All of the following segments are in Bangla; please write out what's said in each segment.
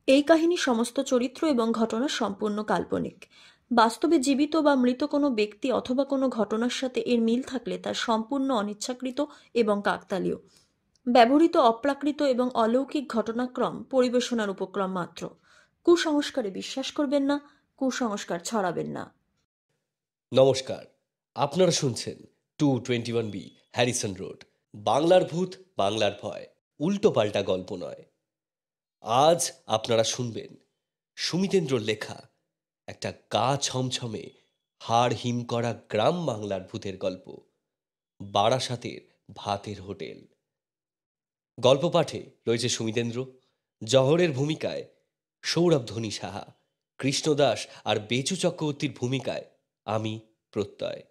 এই কাহিনীর সমস্ত চরিত্র এবং ঘটনা সম্পূর্ণ কাল্পনিক। বাস্তবে জীবিত বা মৃত কোনো ব্যক্তি অথবা কোনো ঘটনার সাথে এর মিল থাকলে তা সম্পূর্ণ অনিচ্ছাকৃত এবং কাকতালীয়। ব্যবহৃত অপ্রাকৃত এবং অলৌকিক ঘটনাক্রম পরিবেশনার উপক্রম মাত্র। কুসংস্কারে বিশ্বাস করবেন না, কুসংস্কার ছড়াবেন না। নমস্কার, আপনারা শুনছেন 221B হ্যারিসন রোড। বাংলার ভূত, বাংলার ভয়, উল্টো পাল্টা গল্প নয়। আজ আপনারা শুনবেন সুমিতেন্দ্রর লেখা একটা গা ছমছমে হাড় হিম করা গ্রাম বাংলার ভূতের গল্প, বারাসাতের ভাতের হোটেল। গল্প পাঠে রয়েছে সুমিতেন্দ্র, জহরের ভূমিকায় সৌরভ ধনী সাহা, কৃষ্ণদাস আর বেচু চক্রবর্তীর ভূমিকায় আমি প্রত্যয়।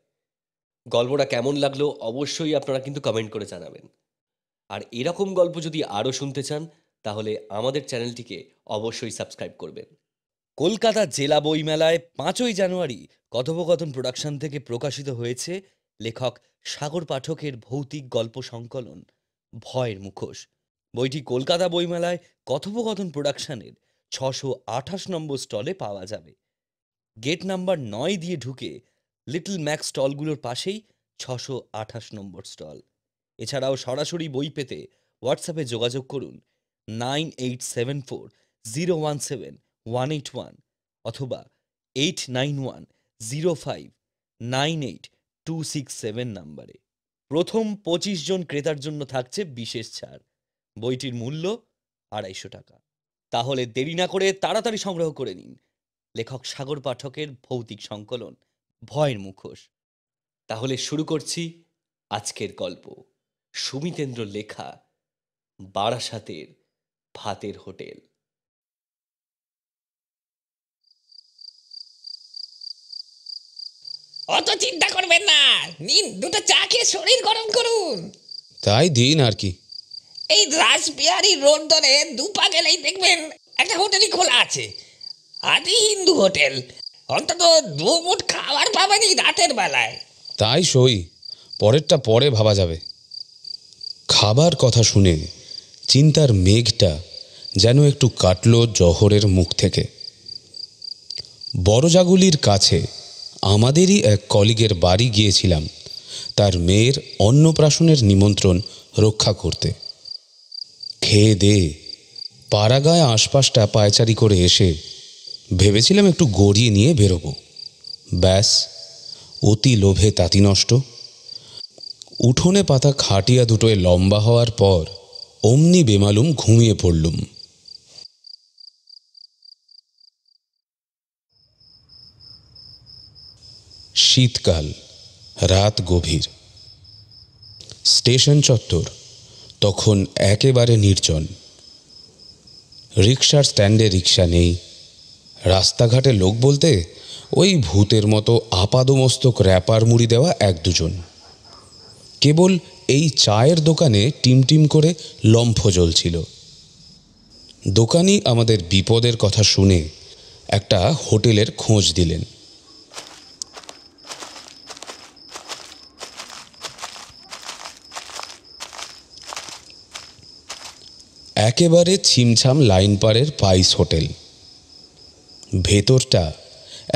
গল্পটা কেমন লাগলো অবশ্যই আপনারা কিন্তু কমেন্ট করে জানাবেন। আর এরকম গল্প যদি আরও শুনতে চান তাহলে আমাদের চ্যানেলটিকে অবশ্যই সাবস্ক্রাইব করবেন। কলকাতা জেলা বইমেলায় 5ই জানুয়ারি কথোপকথন প্রোডাকশন থেকে প্রকাশিত হয়েছে লেখক সাগর পাঠকের ভৌতিক গল্প সংকলন ভয়ের মুখোশ। বইটি কলকাতা বইমেলায় কথোপকথন প্রোডাকশনের 628 নম্বর স্টলে পাওয়া যাবে। গেট নাম্বার 9 দিয়ে ঢুকে লিটল ম্যাক্স স্টলগুলোর পাশেই 628 নম্বর স্টল। এছাড়াও সরাসরি বই পেতে হোয়াটসঅ্যাপে যোগাযোগ করুন 9874017181 অথবা 8910598267 নম্বরে। প্রথম 25 জন ক্রেতার জন্য থাকছে বিশেষ ছাড়। বইটির মূল্য 250 টাকা। তাহলে দেরি না করে তাড়াতাড়ি সংগ্রহ করে নিন লেখক সাগর পাঠকের ভৌতিক সংকলন ভয়ের মুখোশ। তাহলে শুরু করছি আজকের গল্প, সুমিতেন্দ্র লেখা বারাসাতের ভাতের হোটেল। অত চিন্তা করবেন না, নিন দুটো চা খেয়ে শরীর গরম করুন। তাই দিন আর কি। এই রাসবিহারী রোড ধরে দুপা গেলেই দেখবেন একটা হোটেলই খোলা আছে, আদি হিন্দু হোটেল। অন্তত দু মুঠ খাবার পাবেনি রাতের বেলায়। তাই সই, পরেরটা পরে ভাবা যাবে। খাবার কথা শুনে চিন্তার মেঘটা যেন একটু কাটল জহরের মুখ থেকে। বড়জাগুলির কাছে আমাদেরই এক কলিগের বাড়ি গিয়েছিলাম তার মেয়ের অন্নপ্রাশনের নিমন্ত্রণ রক্ষা করতে। খেয়ে দে পাড়াগায় আশপাশটা পায়চারি করে এসে ভেবেছিলাম একটু গড়িয়ে নিয়ে বেরোবো। ব্যাস, অতি লোভে তাঁতি নষ্ট। উঠোনে পাতা খাটিয়া দুটোয় লম্বা হওয়ার পর অমনি বেমালুম ঘুমিয়ে পড়লুম। শীতকাল, রাত গভীর। স্টেশন চত্বর তখন একেবারে নির্জন। রিকশার স্ট্যান্ডে রিকশা নেই। রাস্তাঘাটে লোক বলতে ওই ভূতের মতো আপাদমস্তক র্যাপার মুড়ি দেওয়া এক দুজন। কেবল এই চায়ের দোকানে টিমটিম করে লম্ফ জ্বলছিল। দোকানি আমাদের বিপদের কথা শুনে একটা হোটেলের খোঁজ দিলেন। একেবারে ছিমছাম লাইন পারের পাইস হোটেল। ভেতরটা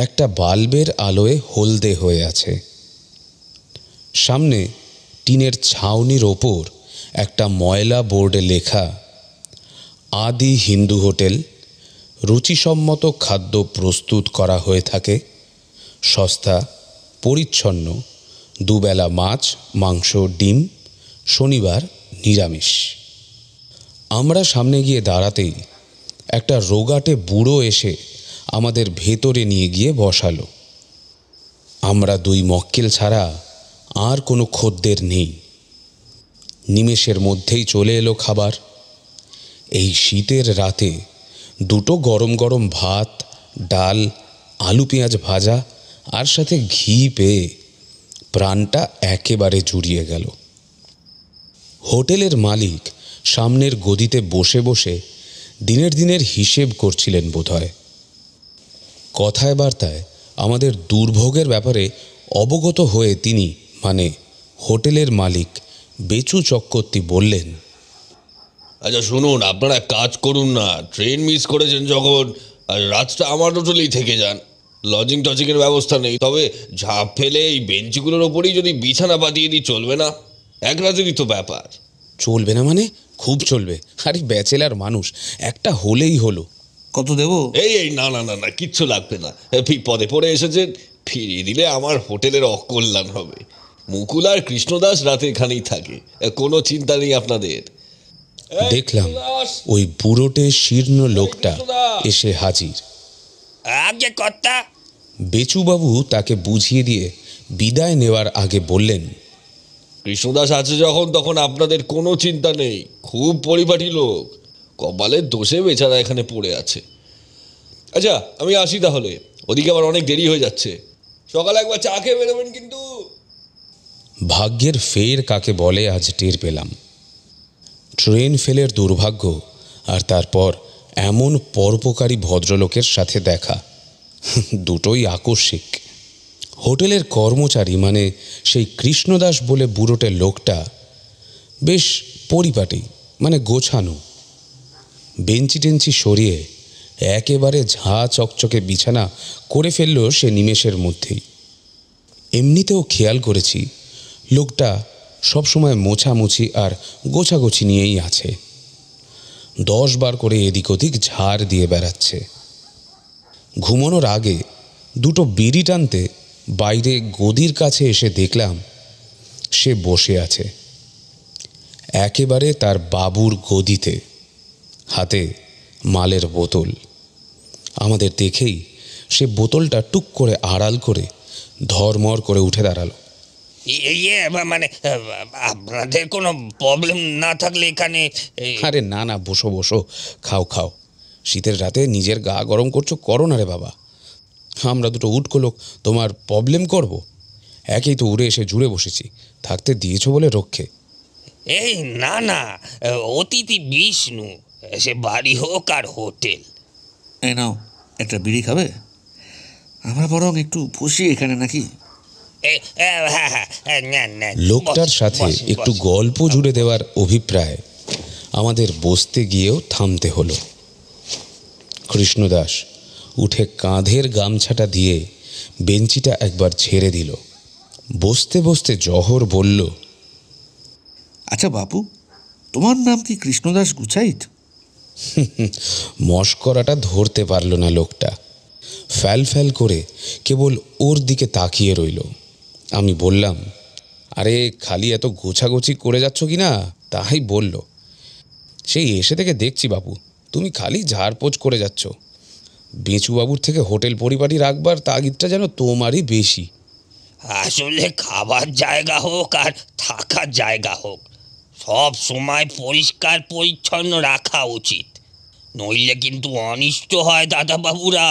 একটা বাল্বের আলোয় হলদে হয়ে আছে। সামনে টিনের ছাউনির ওপর একটা ময়লা বোর্ডে লেখা আদি হিন্দু হোটেল। রুচিসম্মত খাদ্য প্রস্তুত করা হয়ে থাকে, সস্তা, পরিচ্ছন্ন, দুবেলা মাছ, মাংস, ডিম, শনিবার নিরামিষ। আমরা সামনে গিয়ে দাঁড়াতেই একটা রোগাটে বুড়ো এসে আমাদের ভেতরে নিয়ে গিয়ে বসালো। আমরা দুই মক্কেল ছাড়া আর কোনো খদ্দের নেই। নিমেষের মধ্যেই চলে এলো খাবার। এই শীতের রাতে দুটো গরম গরম ভাত, ডাল, আলু পেঁয়াজ ভাজা আর সাথে ঘি পেয়ে প্রাণটা একেবারে জুড়িয়ে গেল। হোটেলের মালিক সামনের গদিতে বসে বসে দিনের হিসেব করছিলেন বোধহয়। কথায় বার্তায় আমাদের দুর্ভোগের ব্যাপারে অবগত হয়ে তিনি, মানে হোটেলের মালিক বেচু চক্রবর্তী, বললেন, আচ্ছা শুনুন, আপনারা এক কাজ করুন না, ট্রেন মিস করেছেন যখন, আর রাতটা আমার হোটেলেই থেকে যান। লজিং টজিংয়ের ব্যবস্থা নেই, তবে ঝাঁপ ফেলে এই বেঞ্চিগুলোর ওপরেই যদি বিছানা পাতিয়ে দিই চলবে না? এক রাতেরই তো ব্যাপার। চলবে না মানে? খুব চলবে। আরে ব্যাচেলার মানুষ, একটা হলেই হলো। কত দেবো? এই এই না না না না, কিচ্ছু লাগবে না। বিপদে পড়ে এসেছেন, ফিরিয়ে দিলে আমার হোটেলের অকল্যাণ হবে। মুকুল আর কৃষ্ণদাস রাতে এখানেই থাকে, কোনো চিন্তা নেই আপনাদের। দেখলাম ওই বুড়োটে শীর্ণ লোকটা এসে হাজির। আগে কর্তা। বেচুবাবু তাকে বুঝিয়ে দিয়ে বিদায় নেওয়ার আগে বললেন, কৃষ্ণদাস আছে যখন তখন আপনাদের কোনো চিন্তা নেই। খুব পরিপাটি লোক, কপালের দোষে বেচারা এখানে পড়ে আছে। আচ্ছা আমি আসি তাহলে, ওদিকে আবার অনেক দেরি হয়ে যাচ্ছে। সকালে একবার চা খেয়ে বেরোবেন কিন্তু। ভাগ্যের ফের কাকে বলে আজ টের পেলাম। ট্রেন ফেলের দুর্ভাগ্য, আর তারপর এমন পরোপকারী ভদ্রলোকের সাথে দেখা, দুটোই আকস্মিক। হোটেলের কর্মচারী মানে সেই কৃষ্ণদাস বলে বুড়োটে লোকটা বেশ পরিপাটি, মানে গোছানো। বেঞ্চি টেঞ্চি সরিয়ে একেবারে ঝাঁ চকচকে বিছানা করে ফেলল সে নিমেষের মধ্যেই। এমনিতেও খেয়াল করেছি লোকটা সবসময় মোছামুছি আর গোছাগুছি নিয়েই আছে। 10 বার করে এদিক ওদিক ঝাড় দিয়ে বেড়াচ্ছে। ঘুমানোর আগে দুটো বিড়ি টানতে বাইরে গদির কাছে এসে দেখলাম সে বসে আছে একেবারে তার বাবুর গদিতে, হাতে মালের বোতল। আমাদের দেখেই সে বোতলটা টুক করে আড়াল করে ধরমর করে উঠে দাঁড়ালো। ইয়ে মানে আপনাদের কোনো প্রবলেম না থাকলে এখানে আরে না না, বসো বসো, খাও খাও। শীতের রাতে নিজের গা গরম করছো, করো না রে বাবা। আমরা দুটো উটকো লোক তোমার প্রবলেম করব? একেই তো উড়ে এসে জুড়ে বসেছি, থাকতে দিয়েছো বলে রক্ষে। এই না না, অতিথি বিষ্ণু, সে বাড়ি হোক আর হোটেল। এই নাও একটা বিড়ি খাবে? আমরা বরং একটু বসি এখানে নাকি? হ্যাঁ, নেন। লোকটার সাথে একটু গল্প জুড়ে দেওয়ার অভিপ্রায় আমাদের বসতে গিয়েও থামতে হলো। কৃষ্ণদাস উঠে কাঁধের গামছাটা দিয়ে বেঞ্চিটা একবার ছেড়ে দিল। বসতে বসতে জহর বলল, আচ্ছা বাপু, তোমার নাম কি কৃষ্ণদাস গুছাইত? মশকরাটা ধরতে পারল না লোকটা। ফ্যাল ফ্যাল করে কেবল ওর দিকে তাকিয়ে রইল। আমি বললাম, আরে খালি এত গোছাগুছি করে যাচ্ছ কি না? তাই বলল, সেই এসে থেকে দেখছি বাপু, তুমি খালি ঝাড়পোছ করে যাচ্ছ। বেঁচুবাবুর থেকে হোটেল পরিপাটি রাখবার তাগিদটা যেন তোমারই বেশি। আসলে খাবার জায়গা হোক আর থাকার জায়গা হোক, সব সময় পরিষ্কার পরিচ্ছন্ন রাখা উচিত, নইলে কিন্তু অনিষ্ট হয় দাদা বাবুরা।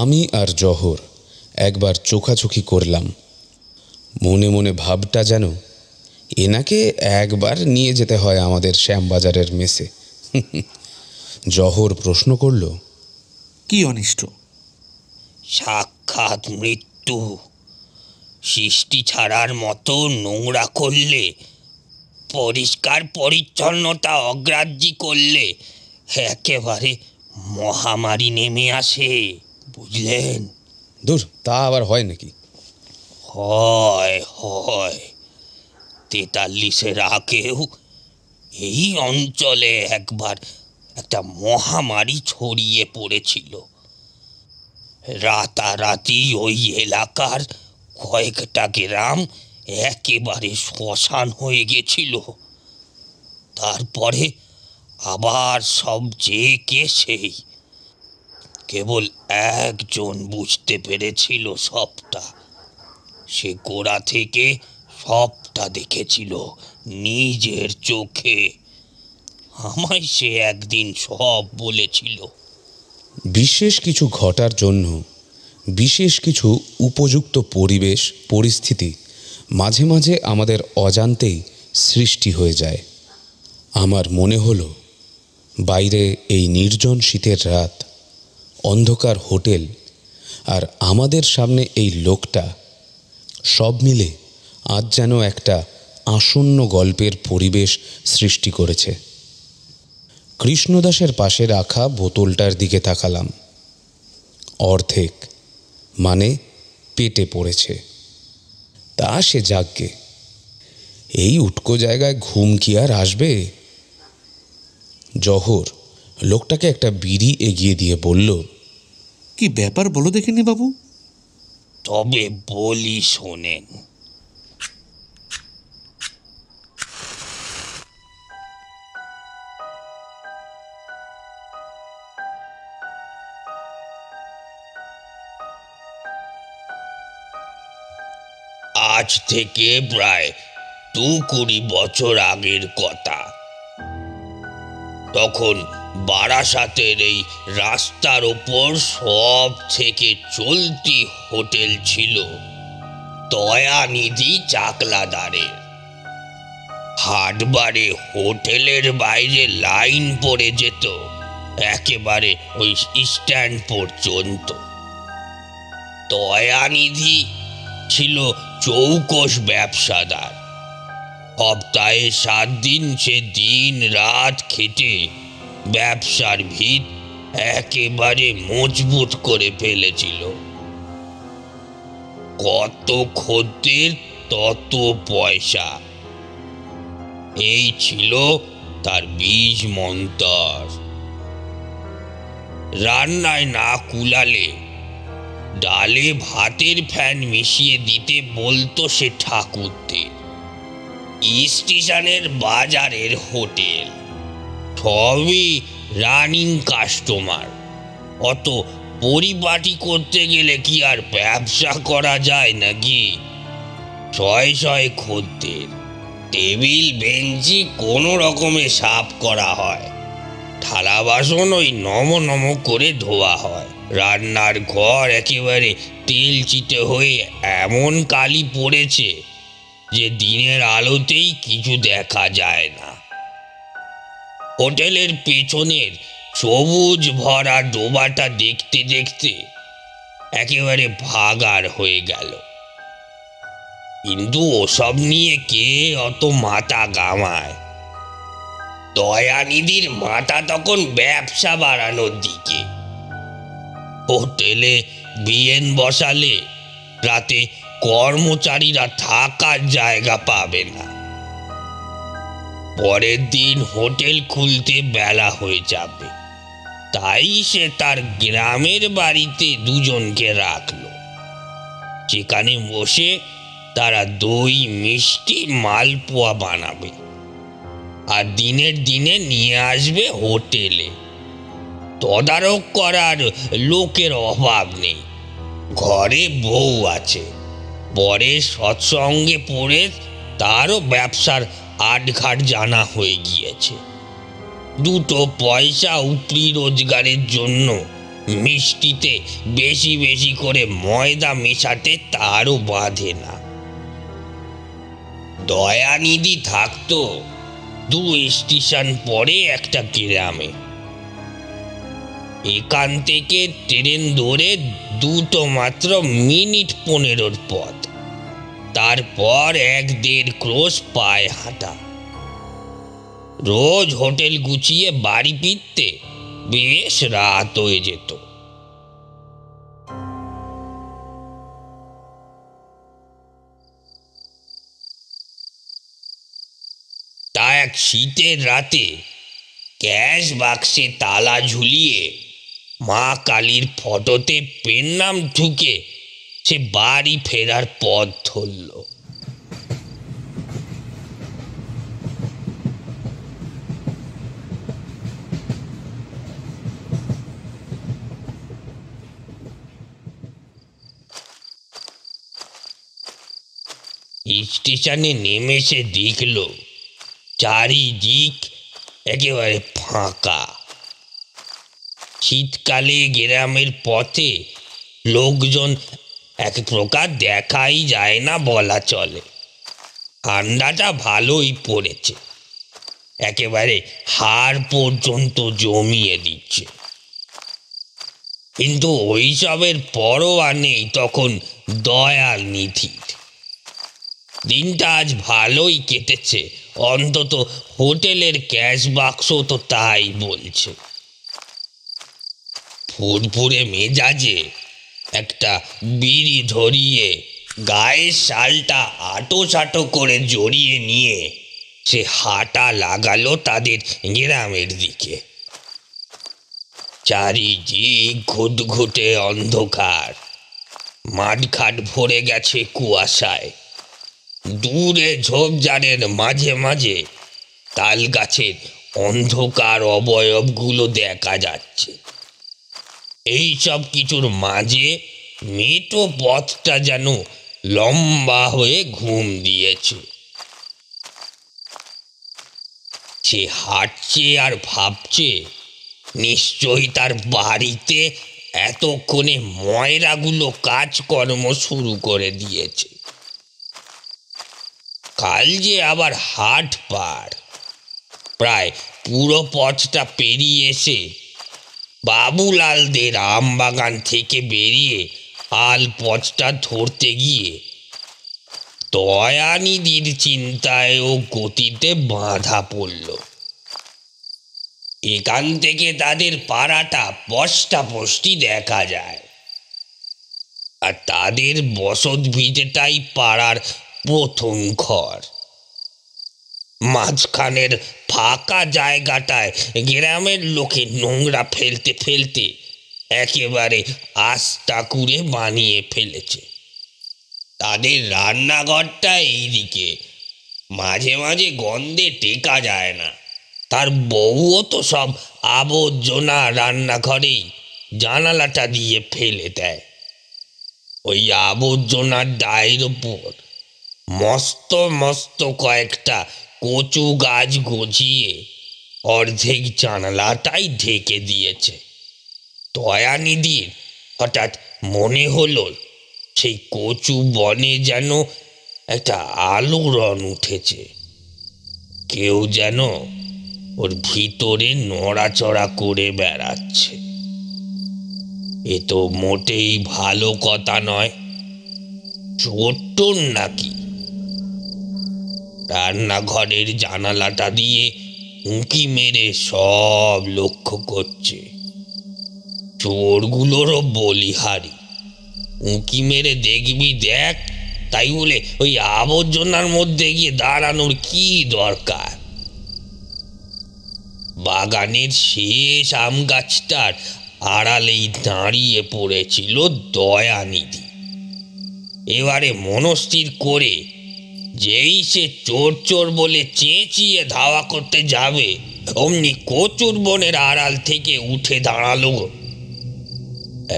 আমি আর জহর একবার চোখাচোখি করলাম। মনে মনে ভাবটা যেন এনাকে একবার নিয়ে যেতে হয় আমাদের শ্যামবাজারের মেসে। জহর প্রশ্ন করল, কি অনিষ্ট? সাক্ষাৎ মৃত্যু। সৃষ্টি ছাড়ার মতো নোংরা করলে, পরিষ্কার পরিচ্ছন্নতা অগ্রাহ্য করলে একেবারে মহামারী নেমে আসে, বুঝলেন? দূর, তা আবার হয় নাকি? হয় 43-এর আগেও এই অঞ্চলে একবার একটা মহামারী ছড়িয়ে পড়েছিল। রাতারাতি ওই এলাকার কয়েকটা গ্রাম একেবারে শ্মশান হয়ে গেছিল। তারপরে আবার সব যে কে সেই, কেবল একজন বুঝতে পেরেছিল সবটা। সে গোড়া থেকে সবটা দেখেছিল নিজের চোখে। আমায় সে একদিন সব বলেছিল। বিশেষ কিছু ঘটার জন্য বিশেষ কিছু উপযুক্ত পরিবেশ পরিস্থিতি মাঝে মাঝে আমাদের অজান্তেই সৃষ্টি হয়ে যায়। আমার মনে হলো বাইরে এই নির্জন শীতের রাত, অন্ধকার হোটেল আর আমাদের সামনে এই লোকটা, সব মিলে আজ যেন একটা আসন্ন গল্পের পরিবেশ সৃষ্টি করেছে। কৃষ্ণদাসের পাশে রাখা বোতলটার দিকে তাকালাম। অর্ধেক, মানে পেটে পড়েছে। তা সে যাগ্গে, এই উটকো জায়গায় ঘুম কি আর আসবে? জহর লোকটাকে একটা বিড়ি এগিয়ে দিয়ে বলল, কি ব্যাপার বলো দেখিনি বাবু? তবে বলি শোনেন, আজ থেকে প্রায় 20 বছর আগের কথা। তখন বারাসাতের এই রাস্তার ওপর সব থেকে চলতি হোটেল ছিল দয়ানিধি চাকলাদারের। হাটবারে হোটেলের বাইরে লাইন পড়ে যেত একেবারে ওই স্ট্যান্ড পর্যন্ত। দয়ানিধি ছিল চৌকস ব্যবসাদার। সপ্তাহে 7 দিন সে দিন রাত খেটে ব্যবসার ভিত একেবারে মজবুত করে ফেলেছিল। কত খদ্দের তত পয়সা, এই ছিল তার বীজ মন্তর। রান্নায় না কুলালে ডালে ভাতের ফ্যান মিশিয়ে দিতে বলতো সে ঠাকুরদের। স্টেশনের বাজারের হোটেল সবই রানিং কাস্টমার। অত পরিপাটি করতে গেলে কি আর ব্যবসা করা যায় নাকি? শয়ে শয়ে খদ্দের, টেবিল বেঞ্চি কোনো রকমে সাফ করা হয়, থালা বাসন ওই নম নম করে ধোয়া হয়। রান্নার ঘর একেবারে তেল চিটে হয়ে এমন কালি পড়েছে যে দিনের আলোতেই কিছু দেখা যায় না। হোটেলের পেছনের সবুজ ভরা ডোবাটা দেখতে দেখতে একেবারে ভাগার হয়ে গেল। কিন্তু ওসব নিয়ে কে অত মাথা ঘামায়? দয়ানিধির মাথা তখন ব্যবসা বাড়ানোর দিকে। হোটেলে বিয়েন বসালে রাতে কর্মচারীরা থাকার জায়গা পাবে না। পরের দিন হোটেল খুলতে বেলা হয়ে যাবে, তাই সে তার গ্রামের বাড়িতে 2 জনকে রাখলো। সেখানে বসে তারা দই মিষ্টি মালপোয়া বানাবে আর দিনের দিনে নিয়ে আসবে হোটেলে। তদারক করার লোকের অভাব নেই। ঘরে বউ আছে, পরে সৎসঙ্গে পড়ে তারও ব্যবসার আটঘাট জানা হয়ে গিয়েছে। 2 পয়সা উপরি রোজগারের জন্য মিষ্টিতে বেশি বেশি করে ময়দা মেশাতে তারও বাধে না। দয়ানিধি থাকতো 2 স্টেশন পরে একটা গ্রামে। এখান থেকে ট্রেন ধরে 2 মাত্র মিনিট 15 পথ, তারপর 1-1.5 ক্রোশ পায়ে হাঁটা। রোজ হোটেল গুছিয়ে বাড়ি ফিরতে বেশ রাত হয়ে যেত। তা এক শীতের রাতে ক্যাশ বাক্সে তালা ঝুলিয়ে মা কালীর ফটোতে পেন নাম ঢুকে সে বাড়ি ফেরার পথ ধরল। স্টেশনে নেমে সে দেখল চারিদিক একেবারে ফাঁকা। শীতকালে গ্রামের পথে লোকজন এক প্রকার দেখাই যায় না বলা চলে। ঠান্ডাটা ভালোই পড়েছে, একেবারে হাড় পর্যন্ত জমিয়ে দিচ্ছে। কিন্তু ওইসবের পরোয়া নেই তখন দয়ানিধির। দিনটা আজ ভালোই কেটেছে, অন্তত হোটেলের ক্যাশ বাক্স তো তাই বলছে। ফুরফুরে মেজাজে একটা বিড়ি ধরিয়ে গায়ের শালটা আটো করে জড়িয়ে নিয়ে সে হাঁটা লাগালো তাদের গ্রামের দিকে। চারিদিক ঘুটঘুটে অন্ধকার, মাঠঘাট ভরে গেছে কুয়াশায়। দূরে ঝোপঝাড়ের মাঝে মাঝে তাল গাছের অন্ধকার অবয়বগুলো দেখা যাচ্ছে। এই সব কিছুর মাঝে মেটো পথটা যেন লম্বা হয়ে ঘুম দিয়েছে। সে হাঁটছে আর ভাবছে, নিশ্চয়ই তার বাড়িতে এতক্ষণে ময়রাগুলো কাজকর্ম শুরু করে দিয়েছে। কাল যে আবার হাট পার। প্রায় পুরো পথটা পেরিয়ে এসে বাবুলালদের আমবাগান থেকে বেরিয়ে আল পথটা ধরতে গিয়ে দয়ানিধির চিন্তায় ও গতিতে বাঁধা পড়ল। এখান থেকে তাদের পাড়াটা স্পষ্টাস্পষ্টি দেখা যায়, আর তাদের বসত ভিটেটাই পাড়ার প্রথম ঘর। মাঝখানের ফাঁকা জায়গাটায় গ্রামের লোকে নোংরা ফেলতে ফেলতে একেবারে আস্তা কুড়ে বানিয়ে ফেলেছে। তাদের রান্নাঘরটা এইদিকে, মাঝে মাঝে গন্ধে টেকা যায় না। তার বউও তো সব আবর্জনা রান্নাঘরেই জানালাটা দিয়ে ফেলে দেয়। ওই আবর্জনার ডায়ের ওপর মস্ত মস্ত কয়েকটা কচু গাছ গজিয়ে অর্ধেক জানালাটাই ঢেকে দিয়েছে। দয়ানিধির হঠাৎ মনে হলো সেই কচু বনে যেন একটা আলোড়ন উঠেছে। কেউ যেন ওর ভিতরে নড়াচড়া করে বেড়াচ্ছে। এ তো মোটেই ভালো কথা নয়। চোর নাকি? রান্নাঘরের জানালাটা দিয়ে উঁকি মেরে সব লক্ষ্য করছে। চোরগুলোরও বলিহারি। উঁকি মেরে দেখবি দেখ, তাই বলে ওই আবর্জনার মধ্যে গিয়ে দাঁড়ানোর কি দরকার? বাগানের শেষ আম গাছটার আড়ালেই দাঁড়িয়ে পড়েছিল দয়ানিধি। এবারে মনস্থির করে যেই সে চোর চোর বলে চেঁচিয়ে ধাওয়া করতে যাবে, অমনি কচুর বনের আড়াল থেকে উঠে দাঁড়ালো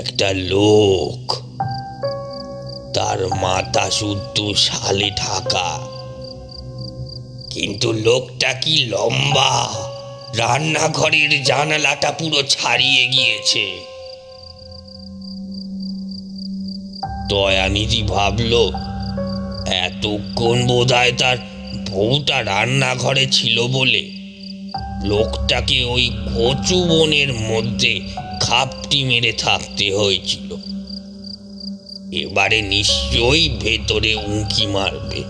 একটা লোক। তার মাথা শুদ্ধ শালে ঢাকা, কিন্তু লোকটা কি লম্বা! রান্নাঘরের জানালাটা পুরো ছাড়িয়ে গিয়েছে। দয়ানিধি ভাবল, এতক্ষণ বোধহয় তার বউটা রান্নাঘরে ছিল বলে লোকটাকে ওই কচু বনের মধ্যে খাপটি মেরে থাকতে হয়েছিল। এবারে নিশ্চয়ই ভেতরে উঁকি মারবে,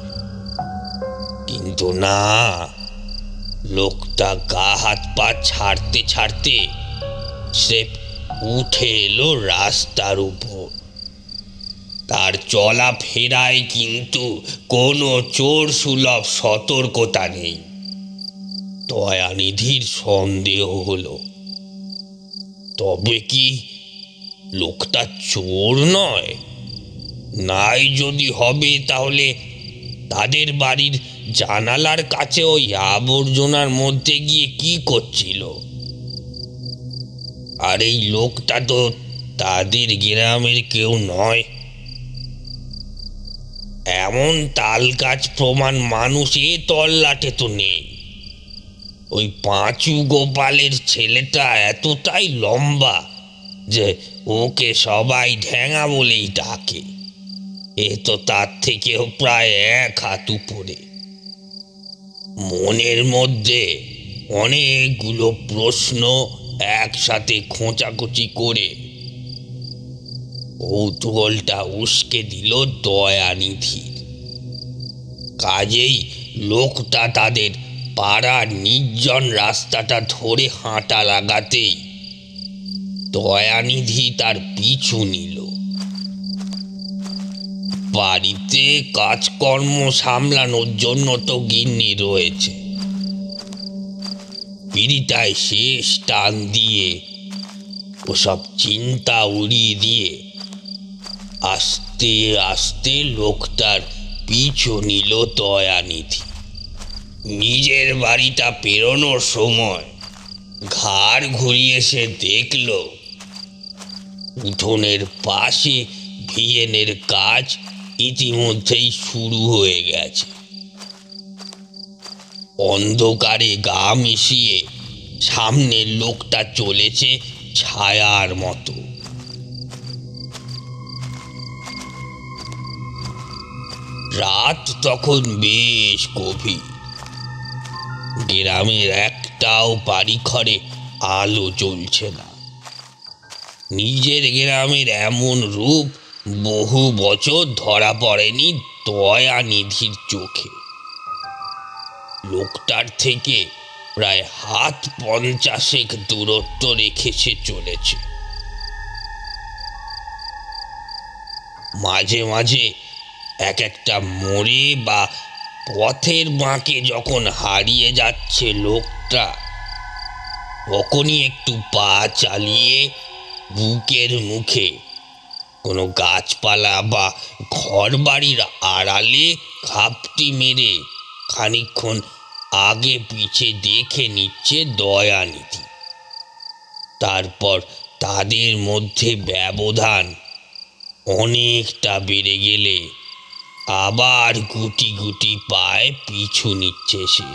কিন্তু না, লোকটা গা হাত পা ছাড়তে ছাড়তে সে উঠে এলো রাস্তার উপর। তার চলা ফেরায় কিন্তু কোনো চোর সুলভ সতর্কতা নেই। দয়ানিধির সন্দেহ হলো, তবে কি লোকটা চোর নয়? নাই যদি হবে, তাহলে তাদের বাড়ির জানালার কাছে ওই আবর্জনার মধ্যে গিয়ে কি করছিল? আর এই লোকটা তো তাদের গ্রামের কেউ নয়। এমন তাল গাছ প্রমাণ মানুষ এ তল্লাটে তো নেই। ওই পাঁচু গোপালের ছেলেটা এতটাই লম্বা যে ওকে সবাই ঢ্যাঙা বলেই ডাকে। এ তো তার থেকেও প্রায় 1 হাত উপরে। মনের মধ্যে অনেকগুলো প্রশ্ন একসাথে খোঁচাখুচি করে কৌতূহলটা উস্কে দিল দয়ানিধি। কাজেই লোকটা তাদের পাড়ার নির্জন রাস্তাটা ধরে হাঁটা লাগাতেই দয়ানিধি তার পিছু নিল। বাড়িতে কাজকর্ম সামলানোর জন্য তো গিন্নি রয়েছে। বিড়িটায় শেষ টান দিয়ে ওসব চিন্তা উড়িয়ে দিয়ে আস্তে আস্তে লোকটার পিছু নিল দয়ানিধি। নিজের বাড়িটা পেরোনোর সময় ঘাড় ঘুরিয়ে সে দেখল উঠোনের পাশে ভিএনের কাজ ইতিমধ্যেই শুরু হয়ে গেছে। অন্ধকারে গা মিশিয়ে সামনের লোকটা চলেছে ছায়ার মতো। রাত তখন বেশ গভীর। গ্রামের একটাও বাড়ি ঘরে আলো জ্বলছে না। নিজের গ্রামের এমন রূপ বহু বছর ধরা পড়েনি দয়ানিধির চোখে। লোকটার থেকে প্রায় হাত 50 দূরত্ব রেখে সে চলেছে। মাঝে মাঝে এক একটা মোড়ে বা পথের বাঁকে যখন হারিয়ে যাচ্ছে লোকটা, তখনই একটু পা চালিয়ে বুকের মুখে কোনো গাছপালা বা ঘর বাড়ির আড়ালে ঘাপটি মেরে খানিকক্ষণ আগে পিছে দেখে নিচ্ছে দয়ানিধি। তারপর তাদের মধ্যে ব্যবধান অনেকটা বেড়ে গেলে আবার গুটি গুটি পায়ে পিছু নিচ্ছে সে।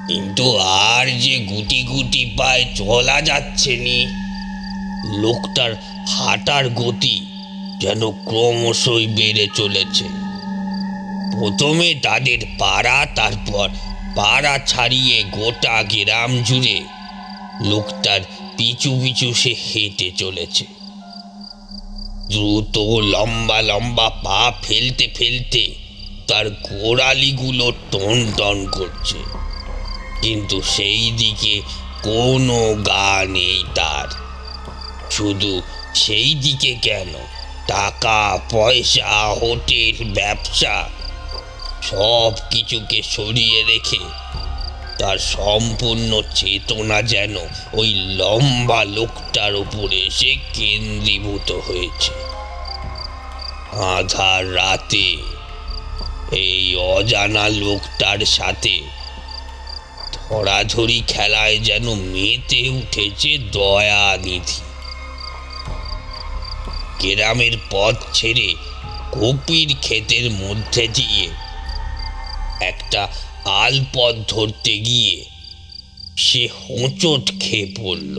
কিন্তু আর যে গুটি গুটি পায়ে চলা যাচ্ছে নি। লোকটার হাঁটার গতি যেন ক্রমশই বেড়ে চলেছে। প্রথমে তাদের পাড়া, তারপর পাড়া ছাড়িয়ে গোটা গ্রাম জুড়ে লোকটার পিছু পিছু সে হেঁটে চলেছে। দ্রুত লম্বা লম্বা পা ফেলতে ফেলতে তার গোড়ালিগুলো টন টন করছে, কিন্তু সেই দিকে কোনো গা নেই তার। শুধু সেই দিকে কেন, টাকা পয়সা, হোটেল, ব্যবসা সব কিছুকে সরিয়ে রেখে তার সম্পূর্ণ চেতনা যেন ওই লম্বা লোকটার উপরে এসে কেন্দ্রীভূত হয়েছে। আধার রাতে এই অজানা লোকটার সাথে ধরাধরি খেলায় যেন মেতে উঠেছে দয়ানিধি। গ্রামের পথ ছেড়ে কপির ক্ষেতের মধ্যে দিয়ে একটা আলপথ ধরতে গিয়ে সে হোঁচট খেয়ে পড়ল।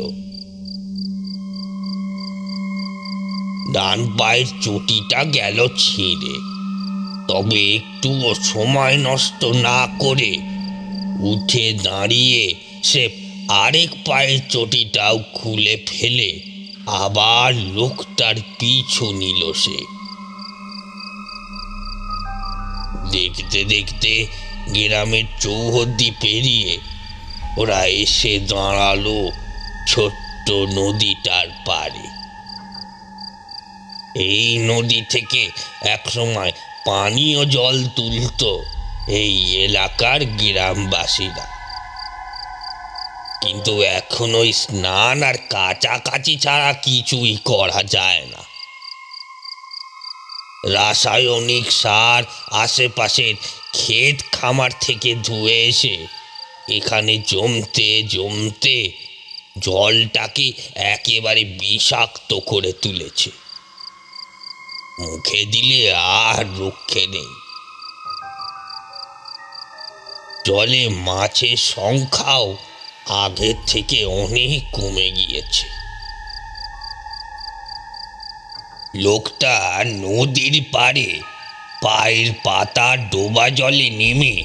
ডান পায়ের চটিটা গেল ছিঁড়ে। তবে একটুও সময় নষ্ট না করে উঠে দাঁড়িয়ে সে আরেক পায়ের চটিটাও খুলে ফেলে আবার লোকটার পিছু নিল সে। দেখতে দেখতে গ্রামের চৌহদ্দি পেরিয়ে ওরা এসে দাঁড়ালো ছোট্ট নদীটার পাড়ে। এই নদী থেকে একসময় পানীয় জল তুলত এই এলাকার গ্রামবাসীরা, কিন্তু এখন ওই স্নান আর কাচাকাচি ছাড়া কিছুই করা যায় না। রাসায়নিক সার আশেপাশের ক্ষেত খামার থেকে ধুয়ে এসে এখানে জমতে জমতে জলটাকে একেবারে বিষাক্ত করে তুলেছে। মুখে দিলে আর রক্ষে নেই। জলে মাছের সংখ্যাও আগের থেকে অনেক কমে গিয়েছে। লোকটা নদীর পাড়ে পায়ের পাতা ডোবা জলে নেমে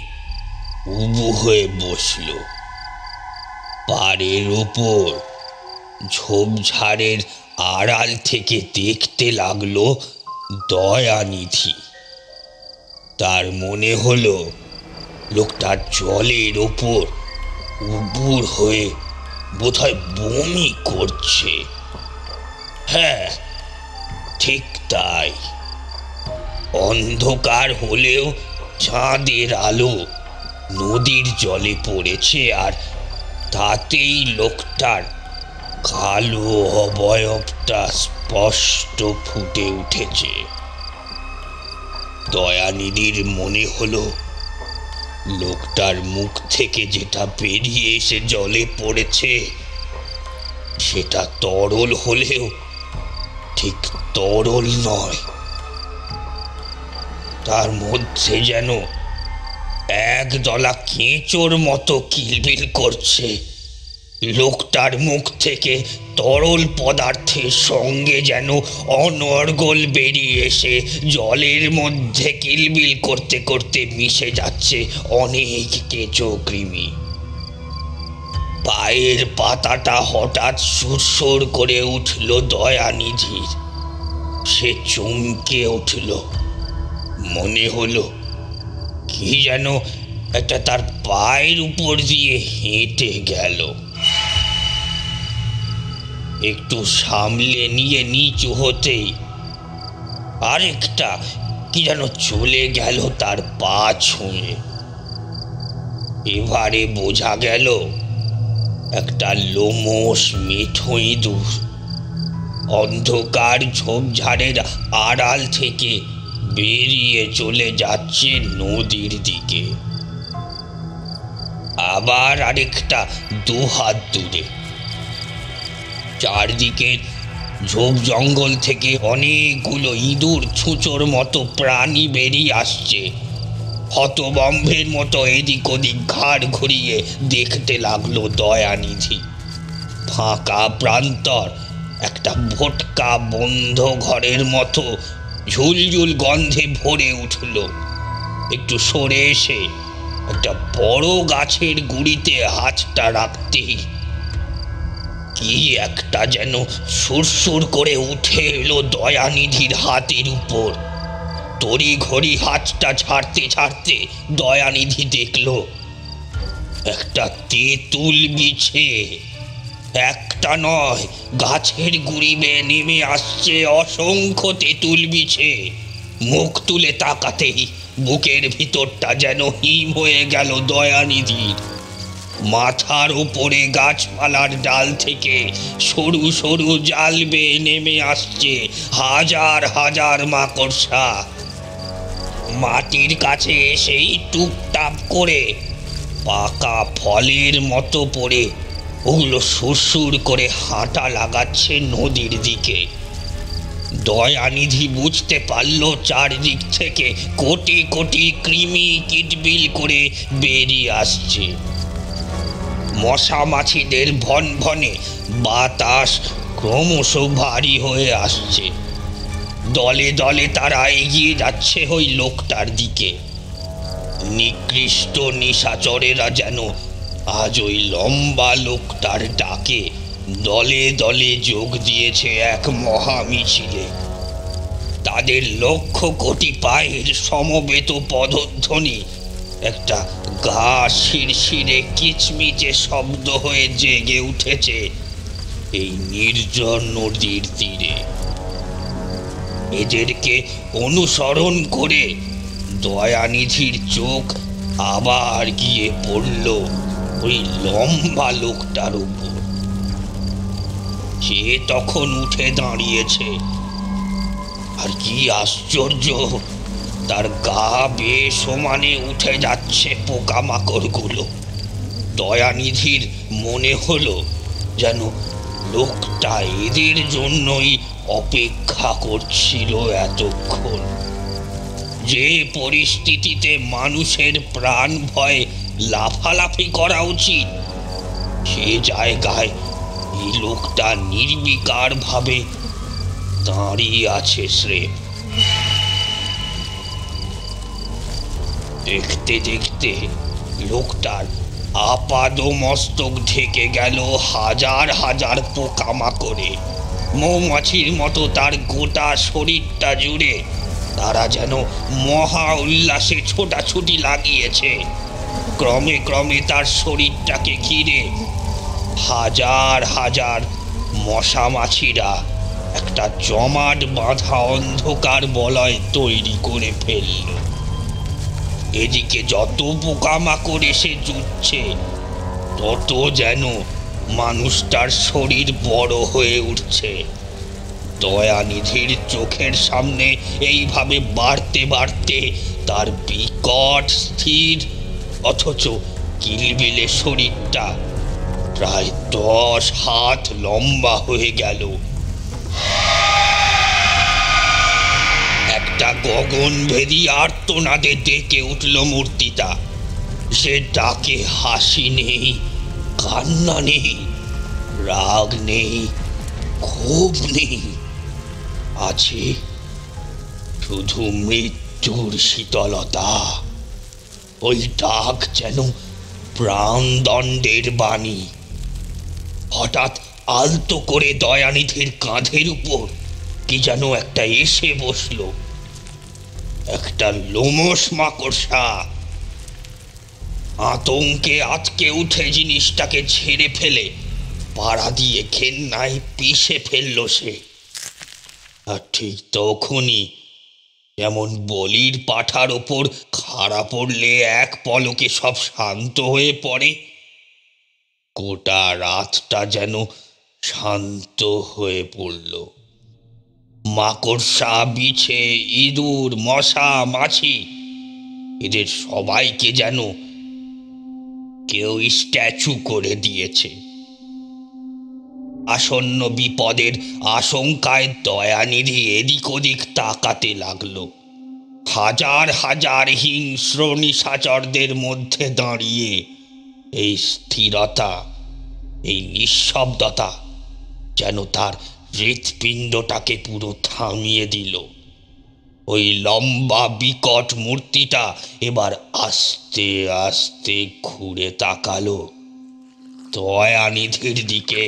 উবু হয়ে বসল। পাড়ের ওপর ঝোপঝাড়ের আড়াল থেকে দেখতে লাগলো দয়ানিধি। তার মনে হলো লোকটা জলের ওপর উবুর হয়ে বোধহয় বমি করছে। হ্যাঁ, ঠিক তাই। অন্ধকার হলেও চাঁদের আলো নদীর জলে পড়েছে, আর তাতেই লোকটার কালো অবয়বটা স্পষ্ট ফুটে উঠেছে। দয়ানিধির মনে হলো লোকটার মুখ থেকে যেটা বেরিয়ে এসে জলে পড়েছে সেটা তরল হলেও ঠিক তরল নয়। তার মধ্যে যেন একদলা কেঁচোর মতো কিলবিল করছে। লোকটার মুখ থেকে তরল পদার্থের সঙ্গে যেন অনর্গল বেরিয়ে এসে জলের মধ্যে কিলবিল করতে করতে মিশে যাচ্ছে অনেক কেঁচো কৃমি। পায়ের পাতাটা হঠাৎ সুরসুর করে উঠল দয়ানিধির। সে চমকে উঠল। মনে হলো কি যেন একটা তার পায়ের উপর দিয়ে হেঁটে গেল। একটু সামলে নিয়ে নিচু হতেই আরেকটা কি যেন চলে গেল তার পা ছুঁয়ে। এবারে বোঝা গেল একটা লোমশ মেঠো ইঁদুর অন্ধকার ঝোপঝাড়ের আড়াল থেকে বেরিয়ে চলে যাচ্ছে নদীর দিকে। আবার আরেকটা দুহাত দূরে। চারদিকে ঝোপ জঙ্গল থেকে অনেকগুলো ইঁদুর ছুঁচোর মতো প্রাণী বেরিয়ে আসছে। হতবম্বের মতো এদিক ওদিক ঘাড় ঘুরিয়ে দেখতে লাগলো দয়ানিধি। ফাঁকা প্রান্তর একটা ভোটকা বন্ধ ঘরের মতো ঝুলঝুল গন্ধে ভরে উঠল। একটু সরে এসে একটা বড় গাছের গুড়িতে হাতটা রাখতেই কি একটা যেন সুরসুর করে উঠে এলো দয়ানিধির হাতের উপর। তড়ি ঘড়ি হাতটা ছাড়তে ছাড়তে দয়ানিধি দেখল একটা তেঁতুল বিছে। একটা নয়, গাছের গুড়ি বেয়ে নেমে আসছে অসংখ্য তেঁতুল বিছে। মুখ তুলে তাকাতেই বুকের ভিতরটা যেন হিম হয়ে গেল দয়ানিধির। মাথার উপরে গাছপালার ডাল থেকে সরু সরু জাল বেয়ে নেমে আসছে হাজার হাজার মাকড়সা। মাটির কাছে এসেই টুপটাপ করে পাকা ফলের মতো পড়ে ওগুলো সুরসুর করে হাঁটা লাগাচ্ছে নদীর দিকে। দয়ানিধি বুঝতে পারল চারদিক থেকে কোটি কোটি কৃমি কিটবিল করে বেরিয়ে আসছে। মশা মাছিদের ভনভনে বাতাস ক্রমশ ভারী হয়ে আসছে। দলে দলে তারা এগিয়ে যাচ্ছে ওই লোকটার দিকে। নিকৃষ্ট নিশাচরেরা যেন আজ ওই লম্বা লোকটার ডাকে দলে দলে যোগ দিয়েছে এক মহা মিছিলে। তাদের লক্ষ কোটি পায়ের সমবেত পদধ্বনি একটা গা শিরশিরে কিচমিচে শব্দ হয়ে জেগে উঠেছে এই নির্জন নদীর তীরে। এদেরকে অনুসরণ করে দয়ানিধির চোখ আবার গিয়ে পড়ল ওই লম্বা লোকটার উপর। সে তখন উঠে দাঁড়িয়েছে। আর কি আশ্চর্য, তার গা বেয়ে সমানে উঠে যাচ্ছে পোকামাকড়গুলো। দয়ানিধির মনে হলো যেন লোকটা এদের জন্যই অপেক্ষা করছিল এতক্ষণ। যে পরিস্থিতিতে মানুষের প্রাণ ভয়ে লাফালাফি করা উচিত, সে জায়গায় এই লোকটা নির্বিকার ভাবে দাঁড়িয়ে আছে স্রেফ। দেখতে দেখতে লোকটার আপাদ মস্তক ঢেকে গেল হাজার হাজার পোকামাকড়ে। মৌমাছির মতো তার গোটা শরীরটা জুড়ে তারা যেন মহা উল্লাসে ছোটাছুটি লাগিয়েছে। ক্রমে ক্রমে তার শরীরটাকে ঘিরে হাজার হাজার মশা মাছিরা একটা জমাট বাঁধা অন্ধকার বলয় তৈরি করে ফেলল। এদিকে যত পোকামাকড় এসে জুটছে, তত যেন মানুষটার শরীর বড় হয়ে উঠছে। দয়ানিধির চোখের সামনে এইভাবে বাড়তে বাড়তে তার বিকট স্থির অথচ কিলবিলে শরীরটা প্রায় 10 হাত লম্বা হয়ে গেল। একটা গগনভেদী আর্তনাদে ডেকে উঠল মূর্তিটা। সে ডাকে হাসি নেই, কান্না নেই, রাগ নেই, ক্ষোভ নেই, আছে শুধু মৃত্যুর শীতলতা। ওই ডাক যেন প্রাণদণ্ডের বাণী। হঠাৎ আলতো করে দয়ানিধির কাঁধের উপর কি যেন একটা এসে বসল, একটা লোমশ মাকড়সা। আতঙ্কে আটকে উঠে জিনিসটাকে ছেড়ে ফেলে পাড়া দিয়ে ঘেন্নায় পিষে ফেলল সে। আর ঠিক তখনই যেমন বলির পাঠার ওপর খাড়া পড়লে এক পলকে সব শান্ত হয়ে পড়ে, গোটা রাতটা যেন শান্ত হয়ে পড়ল। মাকড়সা, বিছে, ইঁদুর, মশা, মাছি এদের সবাইকে যেন কেউ স্ট্যাচু করে দিয়েছে। আসন্ন বিপদের আশঙ্কায় দয়ানিধি এদিক ওদিক তাকাতে লাগলো। হাজার হাজার হিংস্র নিশাচরদের মধ্যে দাঁড়িয়ে এই স্থিরতা, এই নিঃশব্দতা যেন তার হৃৎপিণ্ডটাকে পুরো থামিয়ে দিল। ওই লম্বা বিকট মূর্তিটা এবার আস্তে আস্তে ঘুরে তাকালো দয়ানিধির দিকে।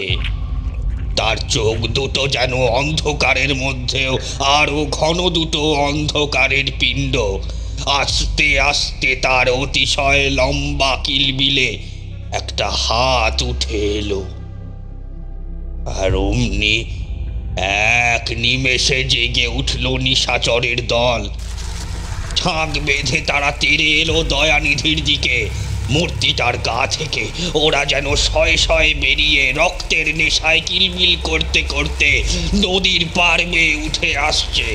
তার চোখ দুটো যেন অন্ধকারের মধ্যেও আরো ঘন দুটো অন্ধকারের পিণ্ড। আস্তে আস্তে তার অতিশয় লম্বা কিলবিলে একটা হাত উঠে এলো, আর অমনি এক নিমেষে জেগে উঠল নিশাচরের দল। ঝাঁক বেঁধে তারা তেড়ে এলো দয়ানিধির দিকে। মূর্তিটার গা থেকে ওরা যেন শয়ে শয়ে বেরিয়ে রক্তের নেশায় কিলবিল করতে করতে নদীর পার বেয়ে উঠে আসছে।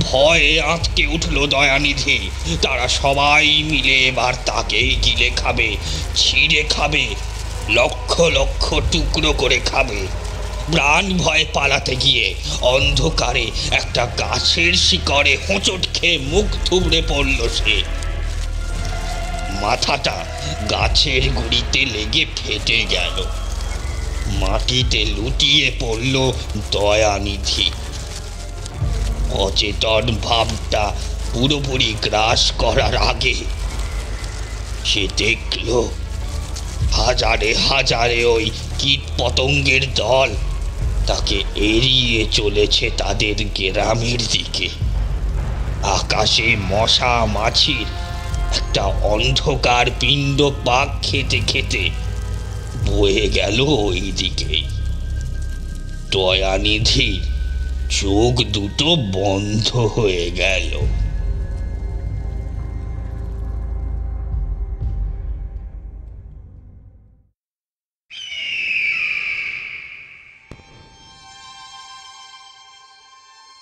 ভয়ে আঁতকে উঠল দয়ানিধি। তারা সবাই মিলে এবার তাকেই গিলে খাবে, ছিঁড়ে খাবে, লক্ষ লক্ষ টুকরো করে খাবে। প্রাণ ভয়ে পালাতে গিয়ে অন্ধকারে একটা গাছের শিকড়ে হোঁচট খেয়ে মুখ থুবড়ে পড়ল সে। মাথাটা গাছের গুড়িতে লেগে ফেটে গেল। মাটিতে লুটিয়ে পড়ল দয়ানিধি। অচেতন ভাবটা পুরোপুরি গ্রাস করার আগে সে দেখল হাজারে হাজারে ওই কীট পতঙ্গের দল তাকে এড়িয়ে চলেছে তাদের গ্রামের দিকে। আকাশে মশা মাছির একটা অন্ধকার পিণ্ড পাক খেতে খেতে বয়ে গেল ওই দিকেই। দয়ানিধির চোখ দুটো বন্ধ হয়ে গেল।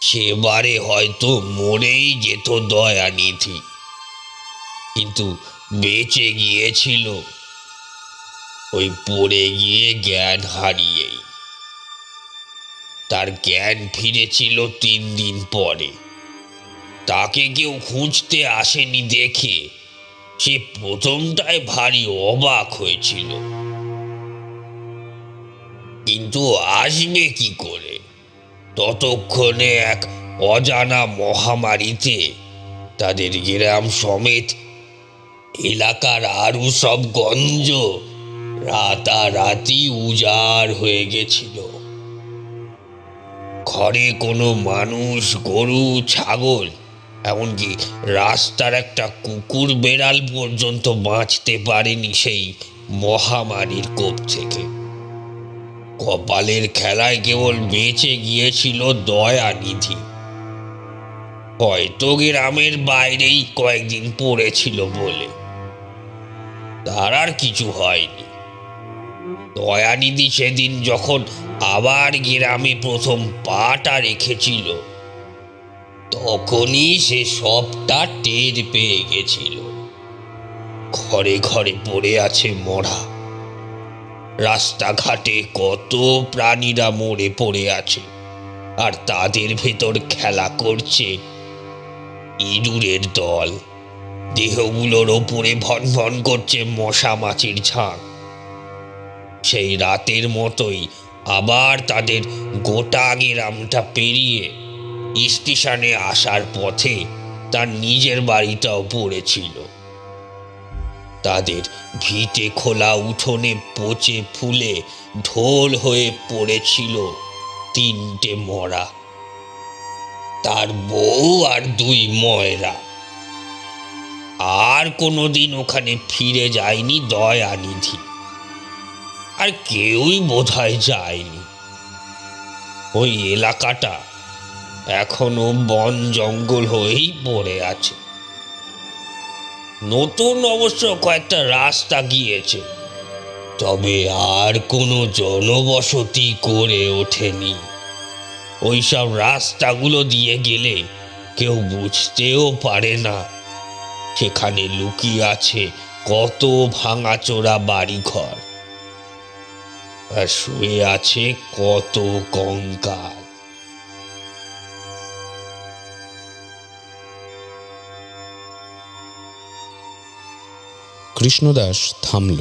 সেবারে হয়তো মরেই যেত দয়ানিধি, কিন্তু বেঁচে গিয়েছিল ওই পড়ে গিয়ে জ্ঞান হারিয়েই। তার জ্ঞান ফিরেছিল 3 দিন পরে। তাকে কেউ খুঁজতে আসেনি দেখে সে প্রথমটায় ভারী অবাক হয়েছিল, কিন্তু আসবে কি করে? ততক্ষণে এক অজানা মহামারীতে তাদের গ্রাম সমেত এলাকার আরো সব গঞ্জ রাতারাতি উজাড় হয়ে গেছিল। ঘরে কোনো মানুষ, গরু, ছাগল এমনকি রাস্তার একটা কুকুর বেড়াল পর্যন্ত বাঁচতে পারেনি সেই মহামারীর কোপ থেকে। কপালের খেলায় কেবল বেঁচে গিয়েছিল দয়ানিধি। হয়তো গ্রামের বাইরেই কয়েকদিন পড়েছিল বলে, তার আর কিছু হয়নি। দয়ানিধি সেদিন যখন আবার গ্রামে প্রথম পাটা রেখেছিল, তখনই সে সবটা টের পেয়ে গেছিল। ঘরে ঘরে পড়ে আছে মরা, রাস্তাঘাটে কত প্রাণীরা মরে পড়ে আছে, আর তাদের ভেতর খেলা করছে ইঁদুরের দল। দেহগুলোর ওপরে ভন ভন করছে মশা মাছির ঝাঁক। সেই রাতের মতোই আবার তাদের গোটা গ্রামটা পেরিয়ে স্টেশনে আসার পথে তার নিজের বাড়িটাও পড়েছিল। তাদের ভিটে খোলা উঠোনে পচে ফুলে ঢোল হয়ে পড়েছিল 3টে মরা, তার বউ আর 2 ময়রা। আর কোনোদিন ওখানে ফিরে যায়নি দয়ানিধি, আর কেউই বোধহয় যায়নি। ওই এলাকাটা এখনো বন জঙ্গল হয়েই পড়ে আছে। নতুন অবশ্য কয়েকটা রাস্তা গিয়েছে, তবে আর কোনো জনবসতি করে ওঠেনি। ওইসব রাস্তাগুলো দিয়ে গেলে কেউ বুঝতেও পারে না সেখানে লুকিয়ে আছে কত ভাঙাচোরা বাড়িঘর, আর শুয়ে আছে কত কঙ্কাল। কৃষ্ণদাস থামল।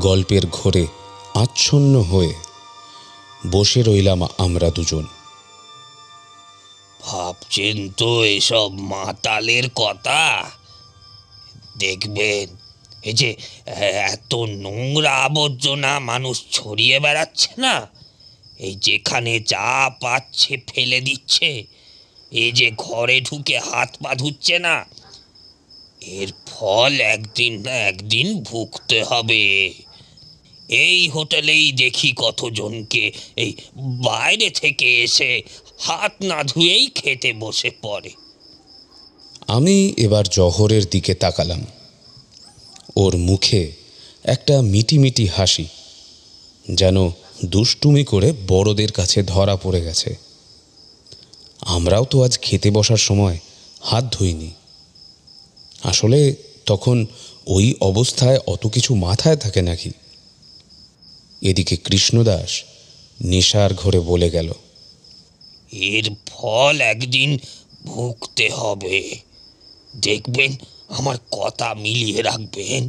গল্পের ঘোরে আচ্ছন্ন হয়ে বসে রইলাম আমরা দুজন। ভাবছেন তো এসব মাতালের কথা? দেখবেন এই যে এত নোংরা আবর্জনা মানুষ ছড়িয়ে বেড়াচ্ছে না, এই যেখানে যা পাচ্ছে ফেলে দিচ্ছে, এই যে ঘরে ঢুকে হাত পা ধুচ্ছে না, এর ফল একদিন না একদিন ভুগতে হবে। এই হোটেলেই দেখি কতজনকে এই বাইরে থেকে এসে হাত না ধুয়েই খেতে বসে পড়ে। আমি এবার জহরের দিকে তাকালাম। ওর মুখে একটা মিটিমিটি হাসি, যেন দুষ্টুমি করে বড়দের কাছে ধরা পড়ে গেছে। আমরাও তো আজ খেতে বসার সময় হাত ধুইনি। আসলে তখন ওই অবস্থায় অত কিছু মাথায় থাকে নাকি? এদিকে কৃষ্ণদাস নেশার ঘরে বলে গেল, এর ফল একদিন ভুগতে হবে। দেখবেন, আমার কথা মিলিয়ে রাখবেন,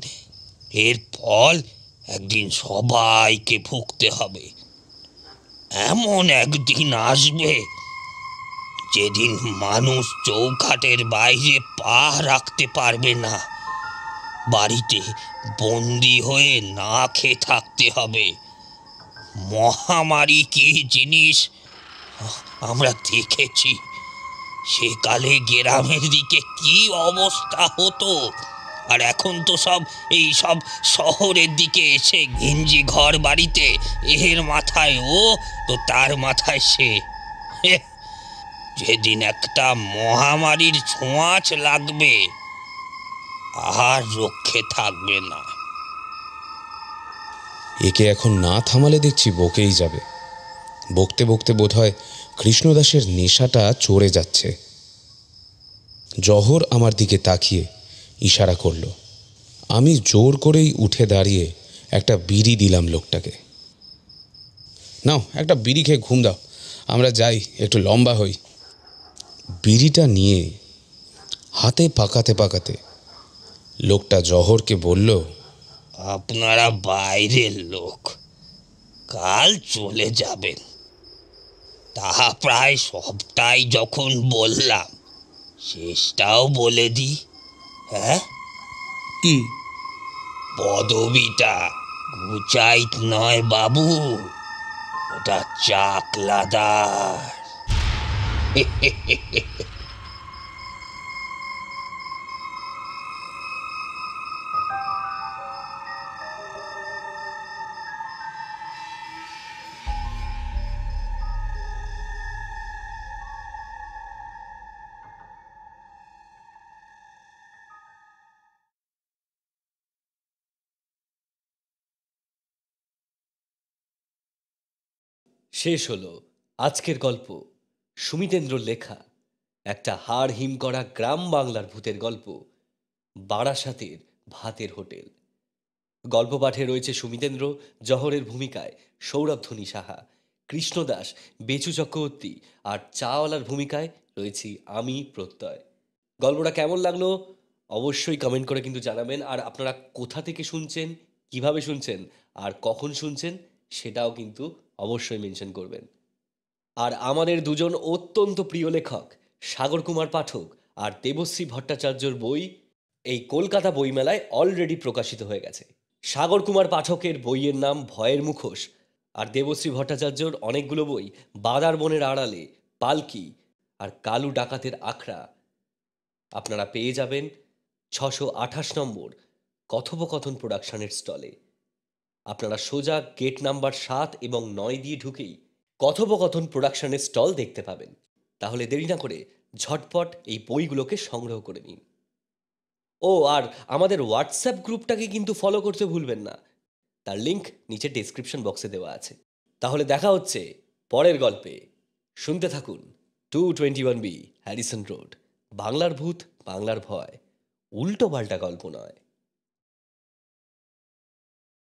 এর ফল একদিন সবাইকে ভুগতে হবে। এমন একদিন আসবে যেদিন মানুষ চৌখাটের বাইরে পা রাখতে পারবে না, বাড়িতে বন্দি হয়ে না খেয়ে থাকতে হবে। মহামারী কি জিনিস আমরা দেখেছি। সেকালে গ্রামের দিকে কি অবস্থা হতো, আর এখন তো এই সব শহরের দিকে এসে গেঞ্জি ঘর বাড়িতে, এর মাথায় ও তো তার মাথায় সে। যেদিন একটা মহামারীর ছোঁয়াচ লাগবে, আর রক্ষে থাকবে না। একে এখন না থামালে দেখছি বকেই যাবে। বকতে বকতে বোধহয় কৃষ্ণদাসের নেশাটা চড়ে যাচ্ছে। জহর আমার দিকে তাকিয়ে ইশারা করল। আমি জোর করেই উঠে দাঁড়িয়ে একটা বিড়ি দিলাম লোকটাকে। নাও, একটা বিড়ি খেয়ে ঘুম দাও, আমরা যাই, একটু লম্বা হই। বিড়িটা নিয়ে হাতে পাকাতে পাকাতে লোকটা জহরকে বলল, আপনারা বাইরের লোক, কাল চলে যাবেন। তাহা প্রায় সবটাই যখন বললাম, শেষটাও বলে দিই। হ্যাঁ, কি? পদবিটা গুচাইত নয় বাবু, ওটা চাকলাদার। শেষ হলো আজকের গল্প, সুমিতেন্দ্রর লেখা একটা হাড় হিম করা গ্রাম বাংলার ভূতের গল্প, বারাসাতের ভাতের হোটেল। গল্প পাঠে রয়েছে সুমিতেন্দ্র, জহরের ভূমিকায় সৌরভধ্বনি সাহা, কৃষ্ণদাস, বেচু চক্রবর্তী, আর চাওয়ালার ভূমিকায় রয়েছি আমি, প্রত্যয়। গল্পটা কেমন লাগলো অবশ্যই কমেন্ট করে কিন্তু জানাবেন। আর আপনারা কোথা থেকে শুনছেন, কিভাবে শুনছেন, আর কখন শুনছেন সেটাও কিন্তু অবশ্যই মেনশন করবেন। আর আমাদের দুজন অত্যন্ত প্রিয় লেখক সাগর কুমার পাঠক আর দেবশ্রী ভট্টাচার্যর বই এই কলকাতা বইমেলায় অলরেডি প্রকাশিত হয়ে গেছে। সাগর কুমার পাঠকের বইয়ের নাম ভয়ের মুখোশ, আর দেবশ্রী ভট্টাচার্যর অনেকগুলো বই বাদার বনের আড়ালে, পালকি আর কালু ডাকাতের আখড়া আপনারা পেয়ে যাবেন 628 নম্বর কথোপকথন প্রোডাকশনের স্টলে। আপনারা সোজা গেট নাম্বার 7 এবং 9 দিয়ে ঢুকেই কথোপকথন প্রোডাকশনের স্টল দেখতে পাবেন। তাহলে দেরি না করে ঝটপট এই বইগুলোকে সংগ্রহ করে নিন। ও আর আমাদের হোয়াটসঅ্যাপ গ্রুপটাকে কিন্তু ফলো করতে ভুলবেন না, তার লিংক নিচে ডেসক্রিপশন বক্সে দেওয়া আছে। তাহলে দেখা হচ্ছে পরের গল্পে। শুনতে থাকুন 221B হ্যারিসন রোড, বাংলার ভূত বাংলার ভয়, উল্টো পাল্টা গল্প নয়।